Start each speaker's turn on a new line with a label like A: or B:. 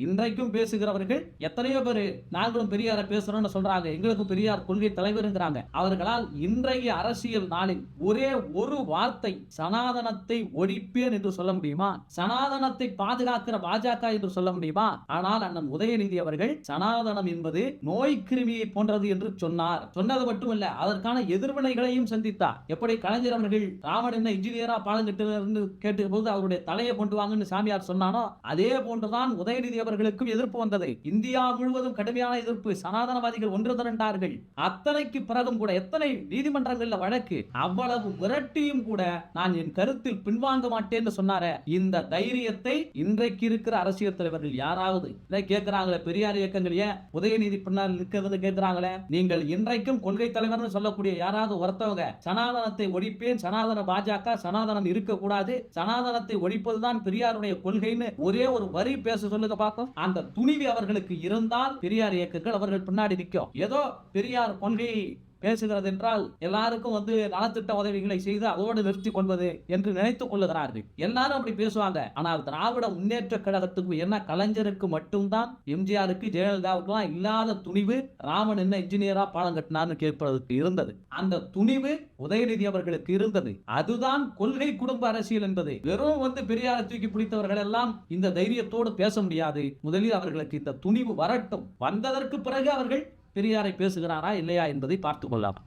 A: இன்றைக்கும் பேசுகிறவர்கள் எத்தனையோ பேர் நாங்களும் பெரியாரை பேசுறோம்னு சொல்றாங்க, எங்களுக்கும் பெரியார் கொள்கை தலைவருங்கிறாங்க. அவர்களால் இன்றைய அரசியல் நாளில் ஒரே ஒரு வார்த்தை சனாதனத்தை ஒழிப்பேன் என்று சொல்ல முடியுமா? சனாதனத்தை பாதுகாக்கிற பாஜக என்று சொல்ல முடியுமா? ஆனால் அண்ணன் உதயநிதி அவர்கள் சனாதனம் என்பது நோய் கிருமியை போன்றது என்று சொன்னார். சொன்னது மட்டுமல்ல, அதற்கான எதிர்வினைகளையும் சந்தித்தார். எப்படி கலைஞர் அவர்கள் ராமன் என்ன இன்ஜினியரா பாலங்கிட்டு கேட்ட போது அவருடைய தலையை கொண்டு வாங்கன்னு சாமியார் சொன்னானோ, அதே போன்றுதான் உதயநிதி அவர்களுக்கும் எதிர்ப்பு வந்தது. இந்தியா முழுவதும் கடுமையான எதிர்ப்பு. சனாதனவாதிகள் ஒன்று திரண்டார்கள். அத்தனைக்கு பிறகும் கூட எத்தனை நீதிமன்றங்கள்ல வழக்கு, அவ்வளவு விரட்டியும் கூட நான் என் கருத்தில் பின்வாங்க மாட்டேன்னு சொன்னாரே, இந்த தைரியத்தை இன்றைக்கு இருக்கிற அரசியல் தலைவர்கள் யாராவது கேட்கிறாங்களே, பெரியார் இயக்கங்கள் ஏன் உதயநிதி பின்னால் நிற்கிறது கேட்கிறாங்களே, நீங்கள் இன்றைக்கும் கொள்கை தலைவர்னு சொல்லக்கூடிய யாராவது ஒருத்தவங்க சனாதனத்தை ஒழிப்பேன், சனாதன பாஜக, சனாதனம் இருக்கக்கூடாது, சனாதனத்தை ஒழிப்பதுதான் பெரியாருடைய கொள்கைன்னு ஒரே ஒரு வரி பேச சொல்லுங்க பார்ப்போம். அந்த துணிவு அவர்களுக்கு இருந்தால் பெரியார் இயக்கங்கள் அவர்கள் பின்னாடி நிற்கும். ஏதோ பெரியார் கொள்கை பேசுகிறது என்றால் எல்லாருக்கும் நலத்திட்ட உதவிகளை செய்து அதோடு நிறுத்திக் கொள்வது என்று நினைத்துக் கொள்ளுகிறார்கள். எல்லாரும் அப்படி பேசுவாங்க. ஆனால் திராவிட முன்னேற்ற கழகத்துக்கு என்ன, கலைஞருக்கு மட்டும்தான், எம்ஜிஆருக்கு ஜெயலலிதாவுக்கு இல்லாத துணிவு ராமன் என்ன இன்ஜினியரா பாலம் கட்டினார்னு கேட்பதற்கு இருந்தது. அந்த துணிவு உதயநிதி அவர்களுக்கு இருந்தது. அதுதான் கொள்கை குடும்ப அரசியல் என்பது. வெறும் பெரியாரை தூக்கி பிடித்தவர்கள் எல்லாம் இந்த தைரியத்தோடு பேச முடியாது. முதலில் அவர்களுக்கு இந்த துணிவு வரட்டும். வந்ததற்கு பிறகு அவர்கள் பெரியாரை பேசுகிறாரா இல்லையா என்பதை பார்த்துக் கொள்ளலாம்.